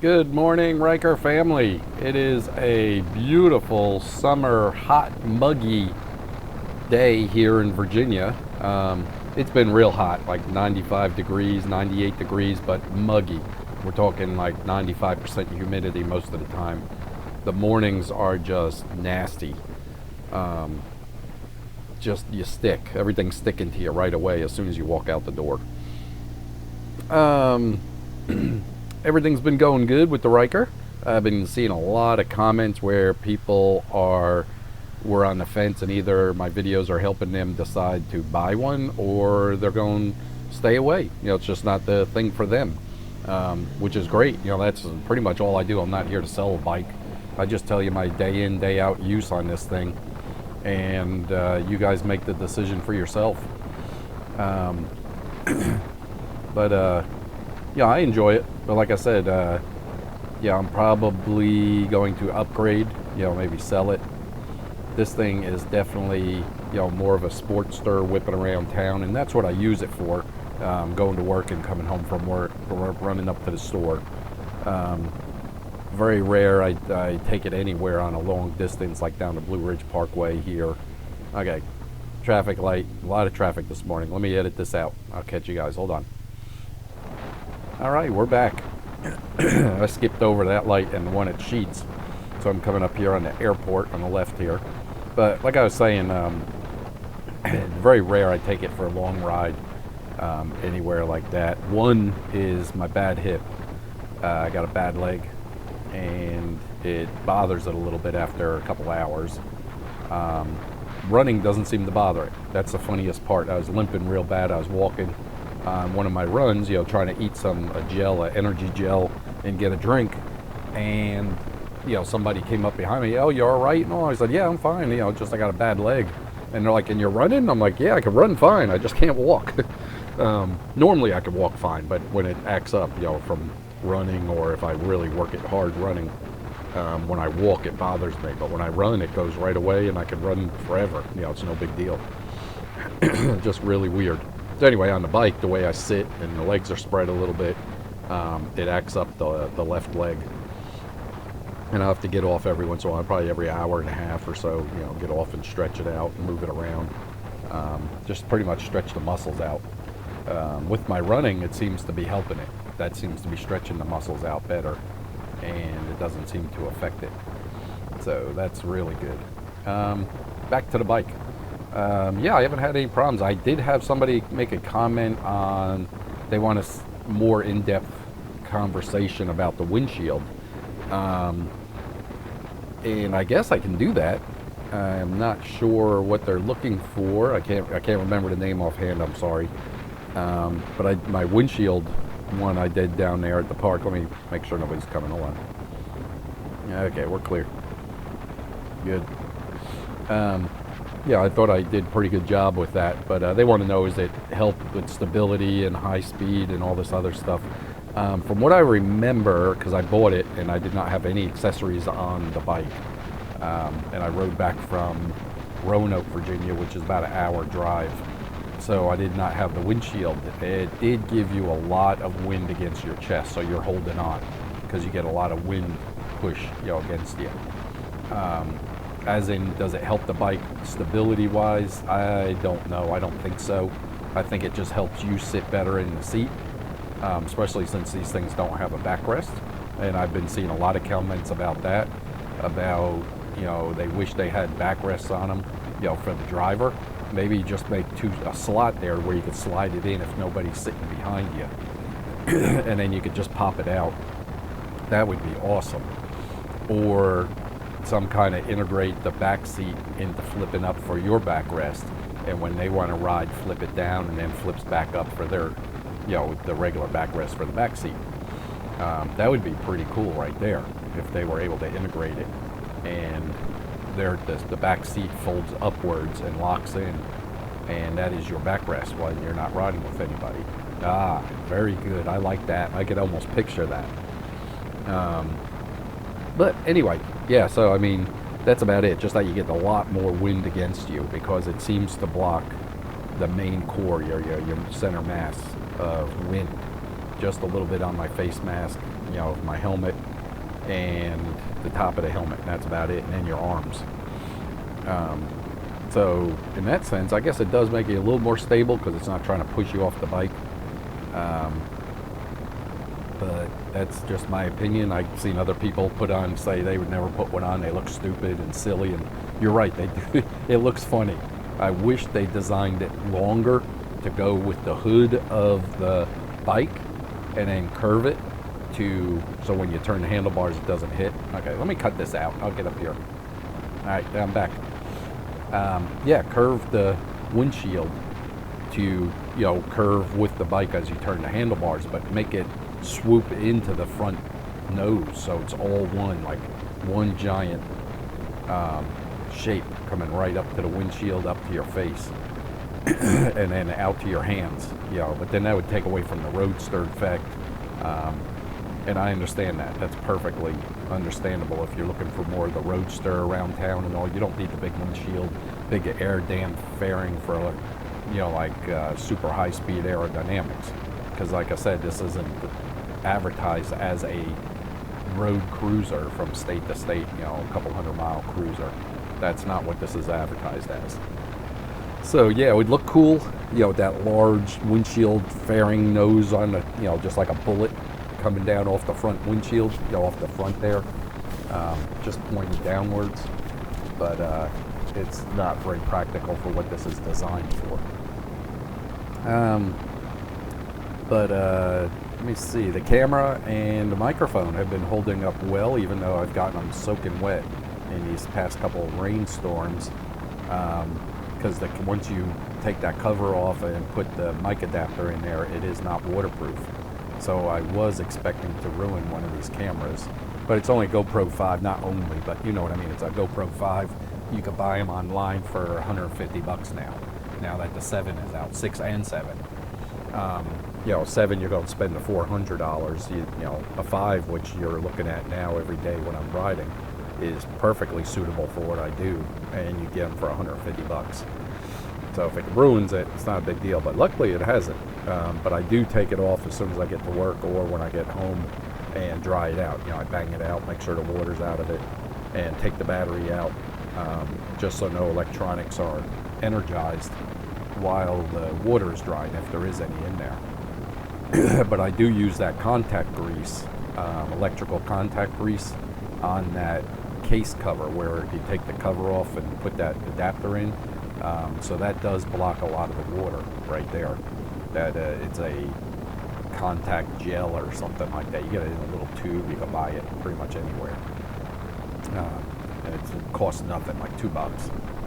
Good morning, Ryker family. It is a beautiful summer, hot, muggy day here in Virginia. It's been real hot, like 95 degrees, 98 degrees, but muggy. We're talking like 95% humidity most of the time. The mornings are just nasty. Um, just you stick. Everything's sticking to you right away as soon as you walk out the door. Um, Everything's been going good with the Ryker. I've been seeing a lot of comments where people were on the fence, and either my videos are helping them decide to buy one or they're going to stay away. It's just not the thing for them, which is great. That's pretty much all I do. I'm not here to sell a bike. I just tell you my day in, day out use on this thing, and you guys make the decision for yourself. Um, but yeah, I enjoy it. But like I said, yeah, I'm probably going to upgrade, maybe sell it. This thing is definitely, more of a sportster whipping around town, and that's what I use it for, going to work and coming home from work, or running up to the store. Very rare I take it anywhere on a long distance, like down the Blue Ridge Parkway here. Okay, traffic light, a lot of traffic this morning. Let me edit this out. I'll catch you guys, hold on. All right, we're back. I skipped over that light and the one at Sheets. So I'm coming up here on the airport on the left here. But like I was saying, very rare I take it for a long ride anywhere like that. One is my bad hip. I got a bad leg, and it bothers it a little bit after a couple hours. Running doesn't seem to bother it. That's the funniest part. I was limping real bad. I was walking on one of my runs, trying to eat some energy gel, and get a drink, and somebody came up behind me. Oh, you all right? And I said, yeah, I'm fine. Just I got a bad leg. And they're like, and you're running? I'm like, yeah, I can run fine. I just can't walk. Normally I can walk fine, but when it acts up, from running, or if I really work it hard running, when I walk it bothers me. But when I run, it goes right away, and I can run forever. It's no big deal. Just really weird. So anyway, on the bike, the way I sit and the legs are spread a little bit, it acts up the left leg. And I have to get off every once in a while, probably every hour and a half or so, get off and stretch it out and move it around. Just pretty much stretch the muscles out. With my running, it seems to be helping it. That seems to be stretching the muscles out better, and it doesn't seem to affect it. So that's really good. Back to the bike. Yeah, I haven't had any problems. I did have somebody make a comment on they want a more in-depth conversation about the windshield. And I guess I can do that. I'm not sure what they're looking for. I can't remember the name offhand. I'm sorry. But my windshield one I did down there at the park. Let me make sure nobody's coming. Hold on. Okay, we're clear. Good. Yeah, I thought I did a pretty good job with that, but they want to know, is it help with stability and high speed and all this other stuff? From what I remember, because I bought it and I did not have any accessories on the bike, and I rode back from Roanoke, Virginia, which is about an hour drive, so I did not have the windshield. It did give you a lot of wind against your chest, so you're holding on, because you get a lot of wind push against you. As in, does it help the bike stability-wise? I don't know. I don't think so. I think it just helps you sit better in the seat, especially since these things don't have a backrest. And I've been seeing a lot of comments about that, about, they wish they had backrests on them, for the driver. Maybe just make a slot there where you could slide it in if nobody's sitting behind you. And then you could just pop it out. That would be awesome. Or some kind of integrate the back seat into flipping up for your backrest, and when they want to ride, flip it down and then flips back up for their, the regular backrest for the back seat. That would be pretty cool right there if they were able to integrate it, and the back seat folds upwards and locks in, and that is your backrest while you're not riding with anybody. Very good. I like that. I could almost picture that. But anyway, yeah, so I mean, that's about it. Just that you get a lot more wind against you, because it seems to block the main core, your center mass of wind. just a little bit on my face mask, you know, my helmet, and the top of the helmet, and that's about it, and then your arms. So in that sense, I guess it does make it a little more stable because it's not trying to push you off the bike. But that's just my opinion. I've seen other people put on, say they would never put one on. They look stupid and silly, and you're right, they do. It looks funny. I wish they designed it longer to go with the hood of the bike and then curve it to, so when you turn the handlebars it doesn't hit. Okay, let me cut this out. I'll get up here. All right, I'm back. Yeah, curve the windshield to, you know, curve with the bike as you turn the handlebars, but make it swoop into the front nose so it's all one, like one giant shape coming right up to the windshield, up to your face, and then out to your hands, you know. But then that would take away from the roadster effect, and I understand that. That's perfectly understandable if you're looking for more of the roadster around town and all. You don't need the big windshield, big air dam fairing for, you know, like super high speed aerodynamics, because like I said, this isn't advertised as a road cruiser from state to state, you know, a couple 100-mile cruiser. That's not what this is advertised as. So yeah, it would look cool, you know, that large windshield fairing nose on the, you know, just like a bullet coming down off the front windshield, you know, off the front there, just pointing downwards. But it's not very practical for what this is designed for. Let me see, the camera and the microphone have been holding up well, even though I've gotten them soaking wet in these past couple of rainstorms, because once you take that cover off and put the mic adapter in there, it is not waterproof. So I was expecting to ruin one of these cameras, but it's only a GoPro 5, not only, but you know what I mean. It's a GoPro 5. You could buy them online for $150 now that the 7 is out, 6 and 7. You know, 7 you're going to spend the $400. You know, a 5, which you're looking at now every day when I'm riding, is perfectly suitable for what I do, and you get them for $150. So if it ruins it, it's not a big deal, but luckily it hasn't. But I do take it off as soon as I get to work or when I get home and dry it out. You know, I bang it out, make sure the water's out of it, and take the battery out, just so no electronics are energized while the water is drying, if there is any in there. But I do use that contact grease, electrical contact grease, on that case cover where you take the cover off and put that adapter in. So that does block a lot of the water right there. That it's a contact gel or something like that. You get it in a little tube. You can buy it pretty much anywhere. And it costs nothing, like $2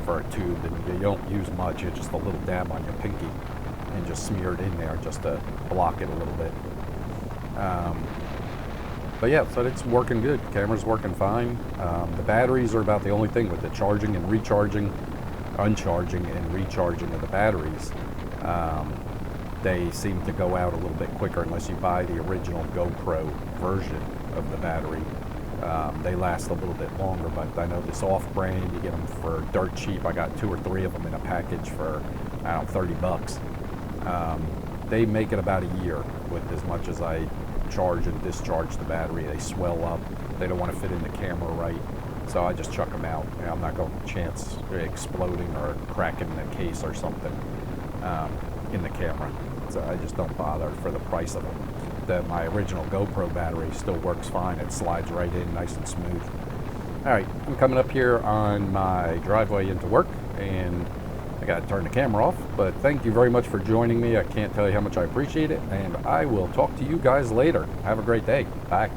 for a tube, and you don't use much. It's just a little dab on your pinky and just smear it in there just to block it a little bit. But yeah, so it's working good. Camera's working fine. The batteries are about the only thing with the charging and recharging, uncharging and recharging of the batteries. They seem to go out a little bit quicker unless you buy the original GoPro version of the battery. They last a little bit longer, but I know this off-brand, you get them for dirt cheap. I got 2 or 3 of them in a package for, I don't know, $30. They make it about a year with as much as I charge and discharge the battery. They swell up. They don't want to fit in the camera right, so I just chuck them out. You know, I'm not going to chance exploding or cracking the case or something in the camera, so I just don't bother for the price of them. My original GoPro battery still works fine. It slides right in nice and smooth. All right, I'm coming up here on my driveway into work, and I got to turn the camera off, but thank you very much for joining me. I can't tell you how much I appreciate it, and I will talk to you guys later. Have a great day. Bye.